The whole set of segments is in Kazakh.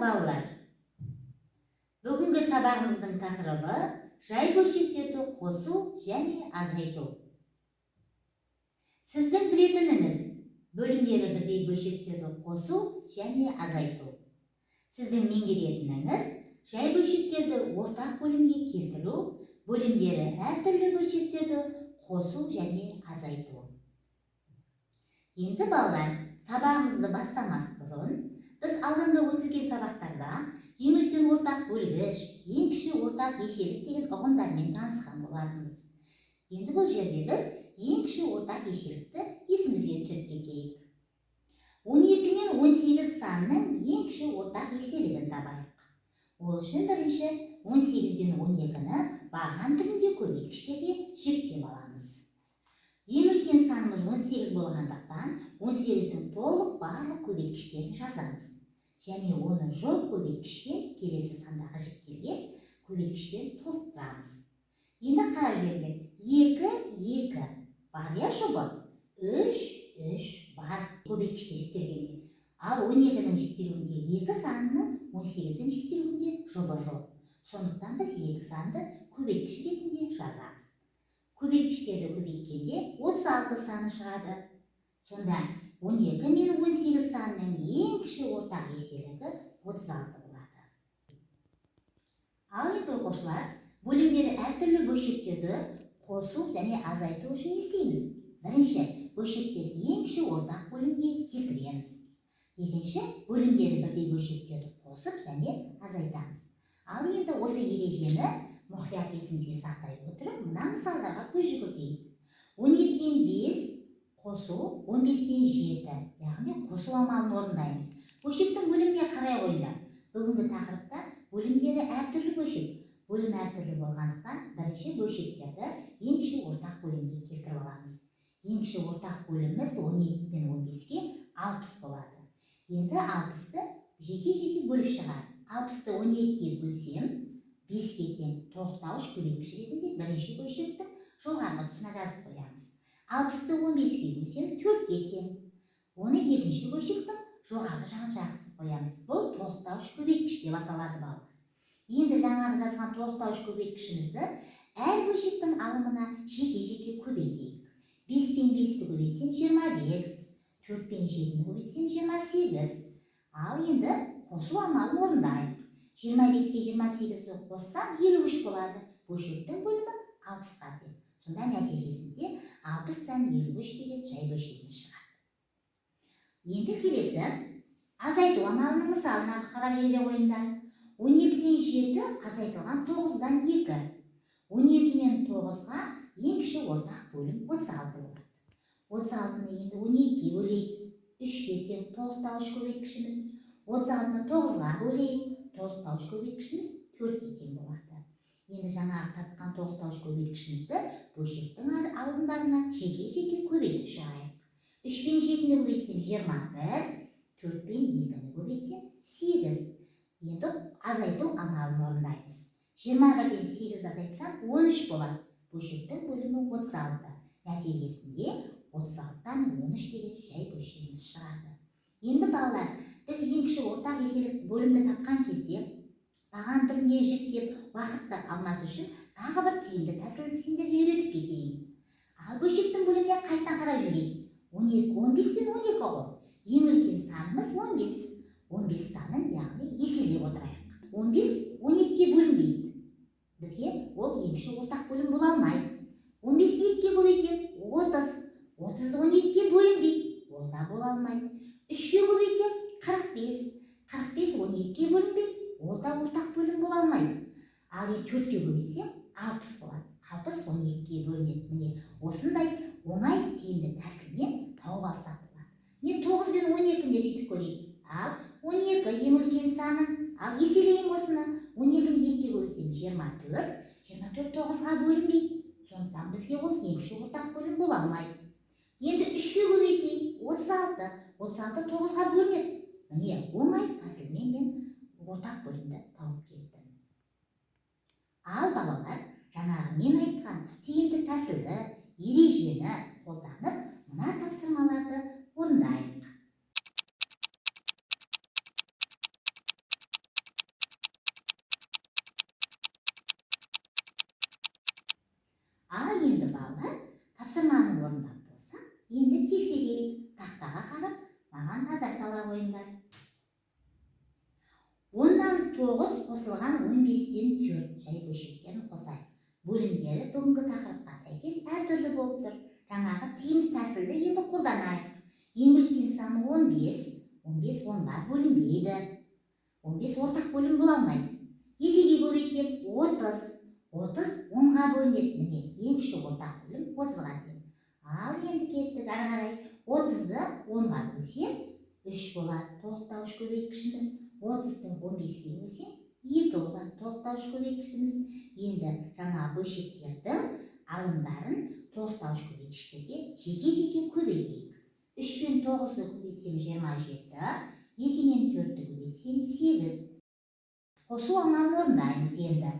балалар, бүгінгі сабағымыздың тақырыбы жай бөлшектерді қосу және азайту. Сіздің білетініңіз бөлімдері бірдей бөлшектерді қосу және азайту. Сіздің меңгеретініңіз жай бөлшектерді ортақ бөлімге келтіру, бөлімдері әртүрлі бөлшектерді қосу және азайту. Енді балалар, сабағымызды бастамас бұрын, біз алдыңғы өтілген сабақтарда ең үлкен ортақ бөлгіш, ең кіші ортақ еселік деген ұғымдармен танысқан болатынбыз. Енді бұл жерде біз ең кіші ортақ еселікті есімізге түсіріп кетейік. 12 мен 18 санының ең кіші ортақ еселігін табайық. Ол үшін бірінші 18 бен 12-ні баған түрінде көбейткіштерге жіктеп аламыз. Ең үлкен санымыз 18 болғандықтан 18-дің толық барлық көбейткіштерін жазамыз. Және оны жоқ көбейткішпен келесі сандағы жіктерге көбейткішпен толықтырамыз. Енді қарап жүріңдер, 2, 2 бар я жұбы? 3, 3 бар көбейткіште жіктелгенде. Ал 12-ның жіктелуінде 2 санының 18-дің жіктелуінде жұбы жоқ. Сондықтан біз 2 санды көбейткіш ретінде жазамыз. Көбейткіштерді көбейткенде 36 саны шығады. Сонда 12 мен 18 санының ең кіші ортақ еселігі 36 болады. Ал енді оқушылар, бөлімдері әртүрлі бөлшектерді қосу және азайту үшін не істейміз? Бірінші, бөлшектерді ең кіші ортақ бөлімге келтіреміз. Екінші, бөлімдері бірдей бөлшектерді қосып және азайтамыз. Ал енді осы ережені мұқият есімізге сақтай отырып, мына мысалдарға көз жүгіртейік. 12-ден 5 қосу, 15-ден 7, яғни қосу амалын орындаймыз. Бөлшектің бөліміне қарай қойыңдар. Бүгінгі тақырыпта бөлімдері әртүрлі бөлшек. Бөлім әртүрлі болғандықтан бірінші бөлшектерді ең кіші ортақ бөлімге келтіріп аламыз. Ең кіші ортақ бөліміміз 12-ден 15-ге 60 болады. Енді 60-ты жеке-жеке бөліп шығар. 60-ты 12-ге бөлсем, 5-ге тең тоқтауыш көбейткіш ретінде бірінші бөлшектің жоғарғы тұсына жазып қоямыз. 60-ты 15-ге бөлсем 4-ге тең. Оны екінші бөлшектің жоғарғы жағын жазып қоямыз. Бұл толықтауыш көбейткіш деп аталады балалар. Енді жаңағы жазған толықтауыш көбейткішімізді әр бөлшектің алымына жеке-жеке көбейтейік. 5 пен 5-ті көбейтсем 25, 4 пен 7-ні көбейтсем 28. Ал енді қосу амалын орындайық. 25-ке 28-ті қоссам 53 болады. Бөлшектің бөлімі 60-қа тең. Сонда нәтижесінде 60-тан 53 деген жай бөлшегіміз шығады. Енді келесі азайту амалының мысалына қарап жүре қойыңдар. 12-ден 7 азайтылған 9-дан 2. 12 мен 9-ға ең кіші ортақ бөлім 36 болады. 36-ны енді 12-ге бөлейік. 3-ге тең толықтауыш көбейткішіміз. 36-ны 9-ға бөлейік. Толықтауыш көбейткішіміз 4-ге тең болады. Енді жаңағы тапқан толықтауыш көбейткішімізді бөлшектің алымдарына жеке-жеке көбейтіп шығайық. 3 пен 7-ні көбейтсем 21, 4 пен 2-ні көбейтсем 8. Енді азайту амалын орындаймыз. 21-ден 8 азайтсам 13 болады. Бөлшектің бөлімі 36. Нәтижесінде 36-тан 13 деген жай бөлшегіміз шығады. Енді балалар, біз ең кіші ортақ еселік бөлімді тапқан кезде баған түрінде жіктеп уақытты алмас үшін тағы бір тиімді тәсілді сендерге үйретіп кетейін. Ал бөлшектің бөліміне қайтадан қарап жүрейік. 15 пен 12 ғой. Ең үлкен санымыз 15. 15 санын яғни еселеп отырайық. 15 12-ге бөлінбейді. Бізге ол ең кіші ортақ бөлім бола алмайды. 15-ті 2-ге көбейтем 30. 30 12-ге бөлінбейді. Ол да бола алмайды. 3-ге көбейтем 45. 45 12-ге бөлінбейді. Ол да ортақ бөлім бола алмайды. Ал 4-ге көбейтсем 60 болады. 60 12-ге бөлінеді. Міне осындай оңай тиімді тәсілмен тауып алсақ болады. Мен 9 пен 12-ні сөйтіп көрейік. Ал 12 ең үлкен саным. Ал еселейін осыны. 12-ні 2-ге көбейтсем 24. 24 9-ға бөлінбейді. Сондықтан бізге ол ең кіші ортақ бөлім бола алмайды. Енді 3-ге көбейтейік 36. 36 9-ға бөлінеді. Міне оңай тәсілмен мен ортақ бөлімді тауып кеттім. Ал балалар, жаңағы мен айтқан тиімді тәсілді, ережені қолданып, мына тапсырмаларды орындайық. тексерейік, тақтаға қарап, маған назар сала қойыңдар. 10-нан 9 қосылған 15-тен 4 жай бөлшектерін қосайық. Бөлімдері бүгінгі тақырыпқа сәйкес әртүрлі болып тұр. Жаңағы тиімді тәсілді енді қолданайық. Ең үлкен саны 15. 15 10-ға бөлінбейді. 15 ортақ бөлім бола алмайды. 2-ге көбейтем 30. 30 10-ға бөлінеді. Міне, ең кіші ортақ бөлім 30-ға тең. Ал енді кеттік ары қарай. 30-ды 10-ға бөлсем 3 болады. Тоқтауыш көбейткішіміз. 30-ды 15-ге бөлсем 2 болады. Тоқтауыш көбейткішіміз. Енді жаңа бөлшектердің алымдарын тоқтауыш көбейткіштерге жеке-жеке көбейтейік. 3 пен 9-ды көбейтсем 27, 2 мен 4-ді көбейтсем 8. Қосу амалын орындаймыз енді.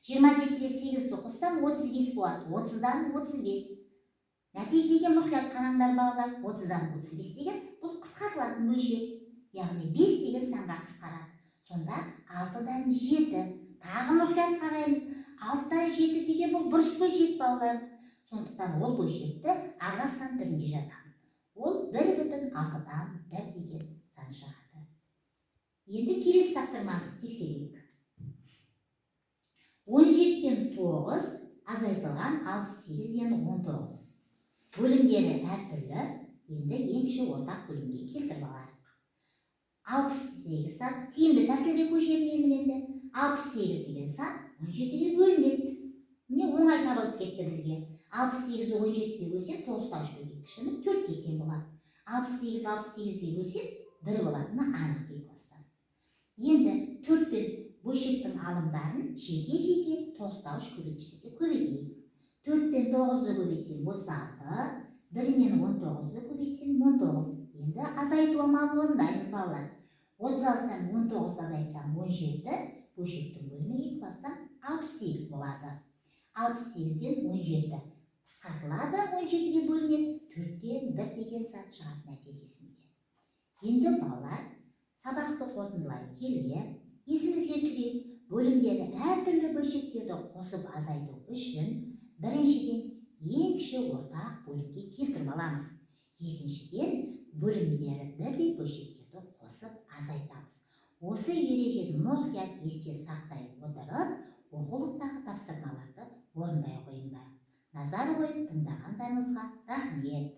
27-де 8-ді қоссам 35 болады. 30-дан 35. Нәтижеге мұқият қараңдар балалар. 30-дан 35 деген бұл қысқартылатын бөлшек. Яғни 5 деген санға қысқарады. Сонда 6-дан 7. Тағы мұқият қараймыз. 6-дан 7 деген бұл бұрыс бөлшек балалар. Сондықтан ол бөлшекті арға сан түрінде жазамыз. Ол 1,6-дан 1 деген сан шығады. Енді келесі тапсырмамыз тексерейік. 17-тен 9 азайтылған 68-ден 19. Бөлімдері әртүрлі. Енді ең кіші ортақ бөлімге келтіріп алайық. 68 сан тиімді тәсілге көшемін енді. 68 деген сан 17-ге бөлінеді. Міне оңай табылып кетті бізге. 68-ді 17-ге бөлсем тоқтауыш көбейткішіміз 4-ге тең болады. 68-68-ге бөлсем 1 болатыны анық дейді достар. Енді 4 пен бөлшектің алымдарын жеке-жеке тоқтауыш көбейткіштерге көбейтейік. 4 пен 9-ды көбейтсем 36, 1 мен 19-ды көбейтсем 19. Енді азайту амалын орындаймыз балалар. 36-дан 19-ды азайтсам 17, бөлшектің бөлімі 2 бастан 68 болады. 68-ден 17 қысқартылады, 17-ге бөлінеді, 4-тен 1 деген сан шығады нәтижесінде. Енді балалар, сабақты қорытындылай келе, есімізге түсірейік, бөлімдері әртүрлі бөлшектерді қосып азайту үшін біріншіден ең кіші ортақ бөлімге келтіріп аламыз. Екіншіден бөлімдері бірдей бөлшектерді қосып азайтамыз. Осы ережені мұқият есте сақтай отырып, оқулықтағы тапсырмаларды орындай қойыңдар. Назар қойып тыңдағандарыңызға рахмет.